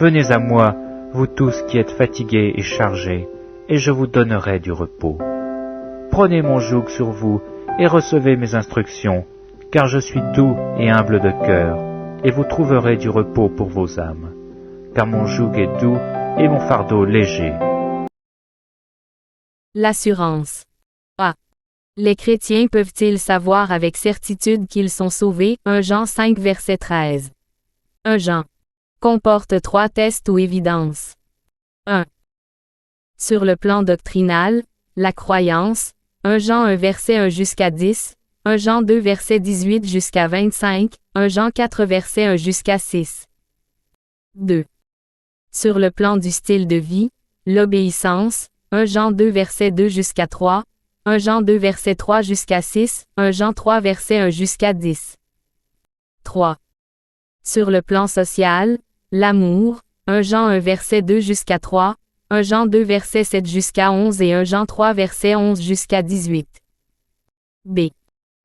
Venez à moi, vous tous qui êtes fatigués et chargés, et je vous donnerai du repos. Prenez mon joug sur vous et recevez mes instructions, car je suis doux et humble de cœur, et vous trouverez du repos pour vos âmes. Car mon joug est doux et mon fardeau léger. L'assurance. A. Les chrétiens peuvent-ils savoir avec certitude qu'ils sont sauvés? 1 Jean 5 verset 13. 1 Jean comporte 3 tests ou évidences. 1. Sur le plan doctrinal, la croyance, 1 Jean 1 verset 1 jusqu'à 10, 1 Jean 2 verset 18 jusqu'à 25, 1 Jean 4 verset 1 jusqu'à 6. 2. Sur le plan du style de vie, l'obéissance, 1 Jean 2 verset 2 jusqu'à 3, 1 Jean 2 verset 3 jusqu'à 6, 1 Jean 3 verset 1 jusqu'à 10. 3. Sur le plan social, l'amour, 1 Jean 1 verset 2 jusqu'à 3, 1 Jean 2 verset 7 jusqu'à 11 et 1 Jean 3 verset 11 jusqu'à 18. B.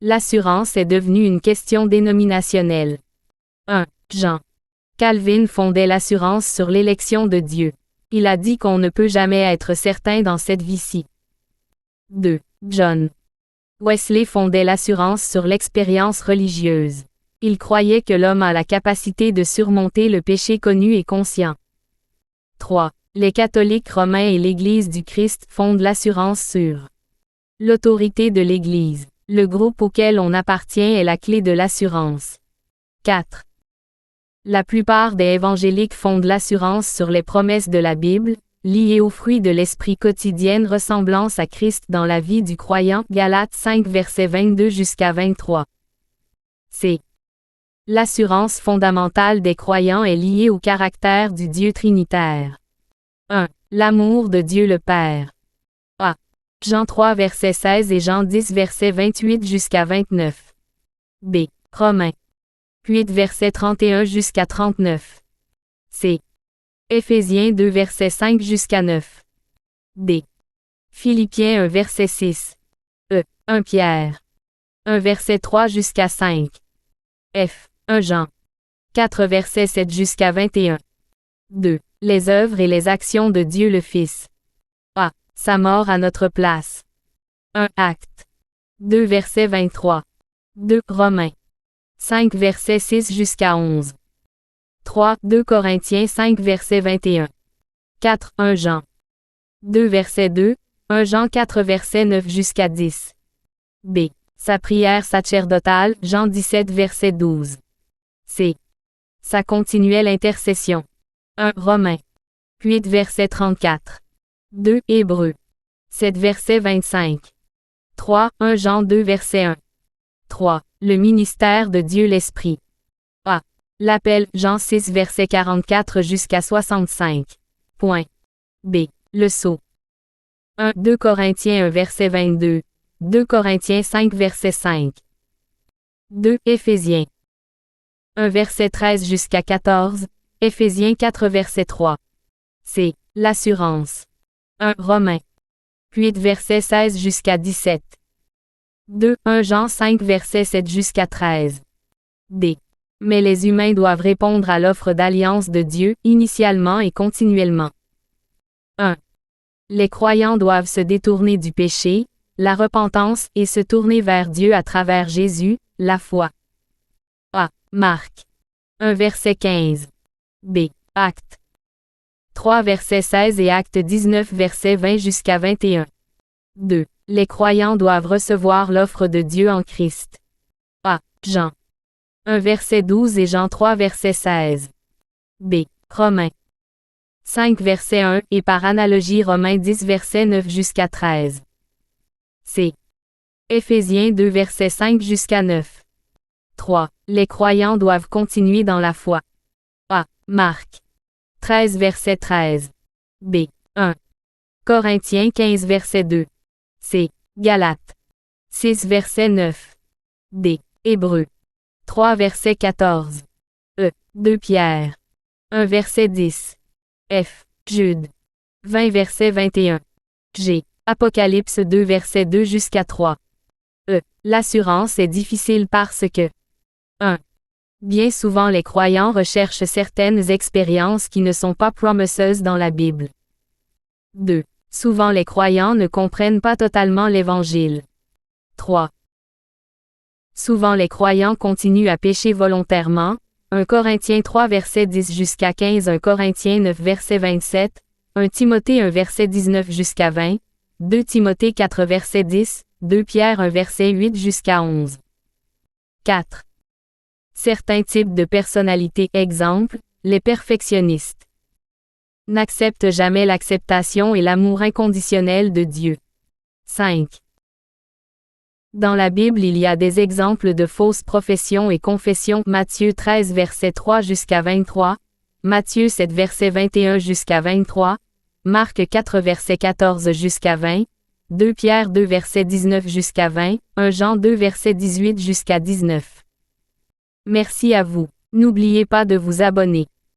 L'assurance est devenue une question dénominationnelle. 1 Jean. Calvin fondait l'assurance sur l'élection de Dieu. Il a dit qu'on ne peut jamais être certain dans cette vie-ci. 2 John. Wesley fondait l'assurance sur l'expérience religieuse. Il croyait que l'homme a la capacité de surmonter le péché connu et conscient. 3. Les catholiques romains et l'Église du Christ fondent l'assurance sur l'autorité de l'Église. Le groupe auquel on appartient est la clé de l'assurance. 4. La plupart des évangéliques fondent l'assurance sur les promesses de la Bible, liées aux fruits de l'esprit quotidienne ressemblance à Christ dans la vie du croyant. Galates 5 versets 22 jusqu'à 23. C. L'assurance fondamentale des croyants est liée au caractère du Dieu trinitaire. 1. L'amour de Dieu le Père. A. Jean 3 verset 16 et Jean 10 verset 28 jusqu'à 29. B. Romains 8 verset 31 jusqu'à 39. C. Éphésiens 2 verset 5 jusqu'à 9. D. Philippiens 1 verset 6. E. 1 Pierre 1 verset 3 jusqu'à 5. F. 1 Jean 4 verset 7 jusqu'à 21. 2. Les œuvres et les actions de Dieu le Fils. A. Sa mort à notre place. 1 Actes 2 verset 23. 2 Romains 5 verset 6 jusqu'à 11. 3 2 Corinthiens 5 verset 21. 4 1 Jean 2 verset 2, 1 Jean 4 verset 9 jusqu'à 10. B. Sa prière sacerdotale, Jean 17 verset 12. C. Sa continuelle intercession. 1 Romains 8 verset 34. 2 Hébreux 7 verset 25. 3 1 Jean 2 verset 1. 3. Le ministère de Dieu l'Esprit. A. L'appel, Jean 6 verset 44 jusqu'à 65. Point. B. Le sceau. 1 2 Corinthiens 1 verset 22. 2 Corinthiens 5 verset 5. 2 Éphésiens 1 verset 13 jusqu'à 14. Éphésiens 4 verset 3. C. L'assurance. 1 Romains 8 verset 16 jusqu'à 17. 2 1 Jean 5 verset 7 jusqu'à 13. D. Mais les humains doivent répondre à l'offre d'alliance de Dieu, initialement et continuellement. 1. Les croyants doivent se détourner du péché, la repentance et se tourner vers Dieu à travers Jésus, la foi. A. Marc 1 verset 15. B. Actes 3 verset 16 et Actes 19 verset 20 jusqu'à 21. 2. Les croyants doivent recevoir l'offre de Dieu en Christ. A. Jean 1 verset 12 et Jean 3 verset 16. B. Romains 5 verset 1 et par analogie Romains 10 verset 9 jusqu'à 13. C. Éphésiens 2 verset 5 jusqu'à 9. 3. Les croyants doivent continuer dans la foi. A. Marc 13 verset 13. B. 1. Corinthiens 15 verset 2. C. Galates 6 verset 9. D. Hébreux 3 verset 14. E. 2 Pierre 1 verset 10. F. Jude 20 verset 21. G. Apocalypse 2 verset 2 jusqu'à 3. E. L'assurance est difficile parce que 1. Bien souvent les croyants recherchent certaines expériences qui ne sont pas promiseuses dans la Bible. 2. Souvent les croyants ne comprennent pas totalement l'Évangile. 3. Souvent les croyants continuent à pécher volontairement. 1 Corinthiens 3 verset 10 jusqu'à 15, 1 Corinthiens 9 verset 27, 1 Timothée 1 verset 19 jusqu'à 20, 2 Timothée 4 verset 10, 2 Pierre 1 verset 8 jusqu'à 11. 4. Certains types de personnalités, exemple, les perfectionnistes, n'acceptent jamais l'acceptation et l'amour inconditionnel de Dieu. 5. Dans la Bible il y a des exemples de fausses professions et confessions. Matthieu 13 verset 3 jusqu'à 23, Matthieu 7 verset 21 jusqu'à 23, Marc 4 verset 14 jusqu'à 20, 2 Pierre 2 verset 19 jusqu'à 20, 1 Jean 2 verset 18 jusqu'à 19. Merci à vous. N'oubliez pas de vous abonner.